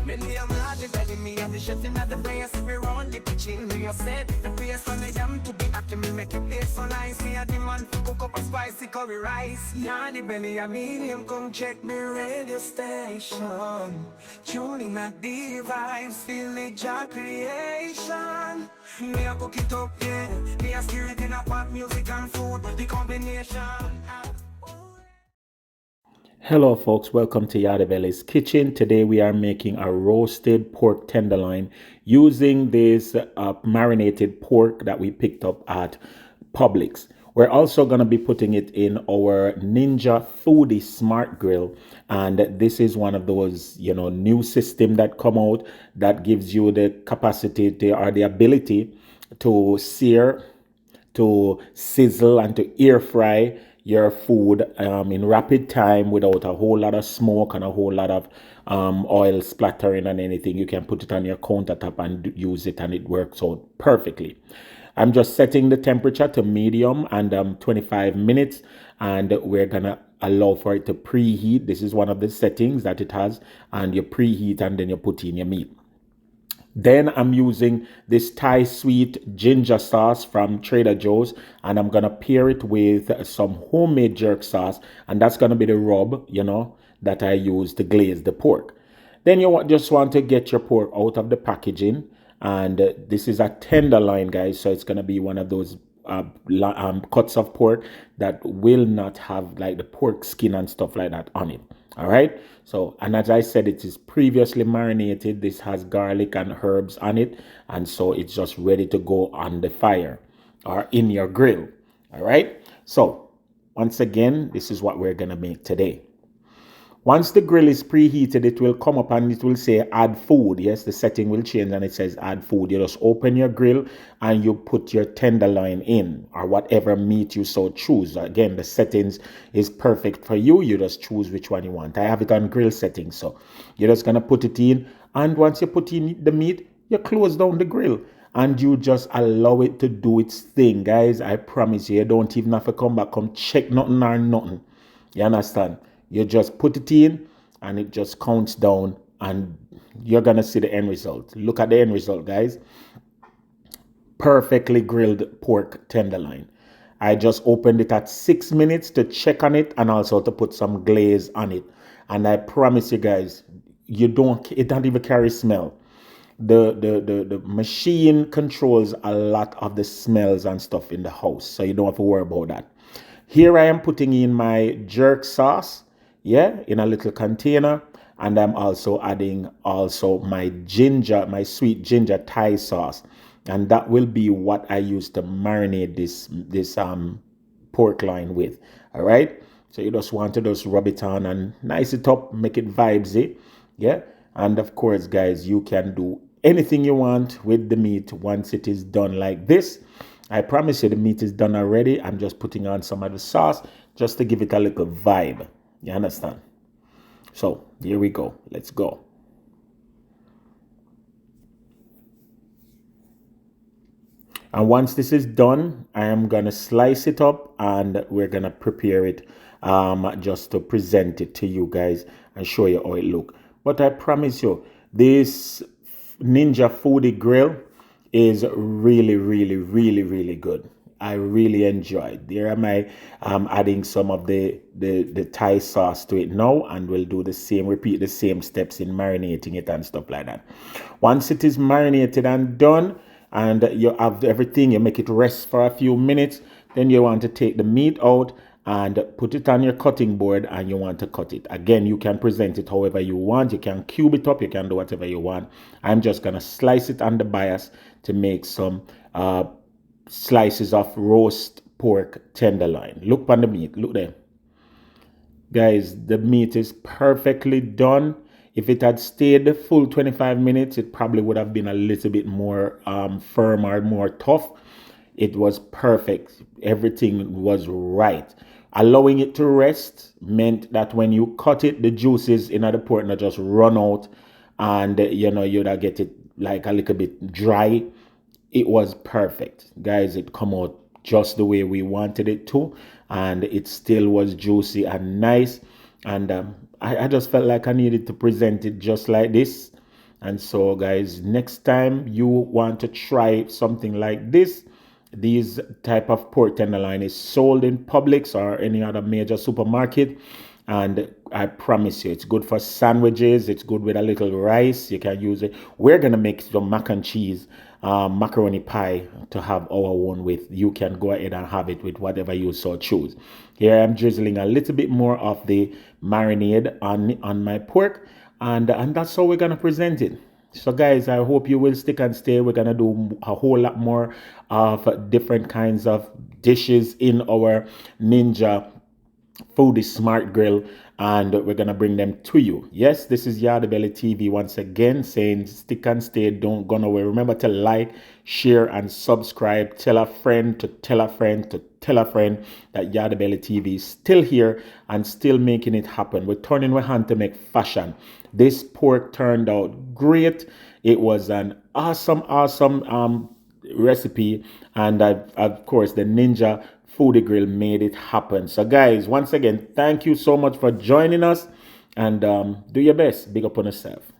Many am large belly me and the chef in the place. We round the kitchen, me a set the place on the yam to be active. Me make it taste so nice. Me a the man to cook up a spicy curry rice. Yeah, the belly a medium, come check me radio station. Tuning at the vibes, village a creation. Me a cook it up, yeah. Me a steer it in a pop music and food. The combination. Hello folks, welcome to Yardabelli's Kitchen. Today we are making a roasted pork tenderloin using this marinated pork that we picked up at Publix. We're also going to be putting it in our Ninja Foodie Smart Grill, and this is one of those new system that come out that gives you the capacity or the ability to sear, to sizzle, and to air fry your food in rapid time without a whole lot of smoke and a whole lot of oil splattering and anything. You can put it on your countertop and use it, and it works out perfectly. I'm just setting the temperature to medium and 25 minutes, and we're gonna allow for it to preheat. This is one of the settings that it has, and you preheat and then you put in your meat. Then I'm using this Thai sweet ginger sauce from Trader Joe's, and I'm gonna pair it with some homemade jerk sauce, and that's gonna be the rub, that I use to glaze the pork. Then you just want to get your pork out of the packaging, and this is a tenderloin, guys, so it's gonna be one of those cuts of pork that will not have like the pork skin and stuff like that on it. All right. So, and as I said, it is previously marinated. This has garlic and herbs on it, and so it's just ready to go on the fire or in your grill. All right. So, once again, this is what we're gonna make today. Once the grill is preheated, it will come up and it will say add food. Yes, the setting will change and it says add food. You just open your grill and you put your tenderloin in or whatever meat you so choose. Again, the settings is perfect for you. You just choose which one you want. I have it on grill settings. So you're just going to put it in. And once you put in the meat, you close down the grill and you just allow it to do its thing. Guys, I promise you, you don't even have to come back, come check nothing or nothing. You understand? You just put it in and it just counts down and you're going to see the end result. Look at the end result, guys. Perfectly grilled pork tenderloin. I just opened it at 6 minutes to check on it and also to put some glaze on it. And I promise you guys, it don't even carry smell. The machine controls a lot of the smells and stuff in the house, so you don't have to worry about that. Here I am putting in my jerk sauce, in a little container, and I'm also adding my sweet ginger Thai sauce, and that will be what I use to marinate this pork loin with. All right, so you just want to just rub it on and nice it up, make it vibesy, and of course, guys, you can do anything you want with the meat once it is done like this. I promise you the meat is done already. I'm just putting on some of the sauce just to give it a little vibe. You understand? So here we go. Let's go. And once this is done, I am going to slice it up and we're going to prepare it just to present it to you guys and show you how it look. But I promise you, this Ninja Foodie Grill is really, really, really, really good. I really enjoyed. There am I adding some of the Thai sauce to it now, and we'll do the same, repeat the same steps in marinating it and stuff like that. Once it is marinated and done, and you have everything, you make it rest for a few minutes, then you want to take the meat out and put it on your cutting board and you want to cut it. Again, you can present it however you want. You can cube it up, you can do whatever you want. I'm just going to slice it on the bias to make some slices of roast pork tenderloin. Look on the meat, look there. Guys, the meat is perfectly done. If it had stayed the full 25 minutes, it probably would have been a little bit more firm or more tough. It was perfect. Everything was right. Allowing it to rest meant that when you cut it, the juices in the pork not just run out and you'd get it like a little bit dry. It was perfect. Guys, it come out just the way we wanted it to, and it still was juicy and nice. And I just felt like I needed to present it just like this. And so, guys, next time you want to try something like this, these type of pork tenderloin is sold in Publix or any other major supermarket, and I promise you it's good for sandwiches. It's good with a little rice. You can use it. We're gonna make some mac and cheese, macaroni pie to have our own with. You can go ahead and have it with whatever you so choose. Here I'm drizzling a little bit more of the marinade on my pork, and that's how we're gonna present it. So, guys, I hope you will stick and stay. We're gonna do a whole lot more of different kinds of dishes in our Ninja Food is Smart Grill, and we're gonna bring them to you. Yes, this is Yardie Belly TV once again saying stick and stay, don't go nowhere. Remember to like, share, and subscribe. Tell a friend to tell a friend to tell a friend that Yardie Belly TV is still here and still making it happen. We're turning our hand to make fashion. This pork turned out great. It was an awesome recipe, and of course the Ninja Foodie Grill made it happen. So, guys, once again, thank you so much for joining us, and do your best. Big up on yourself.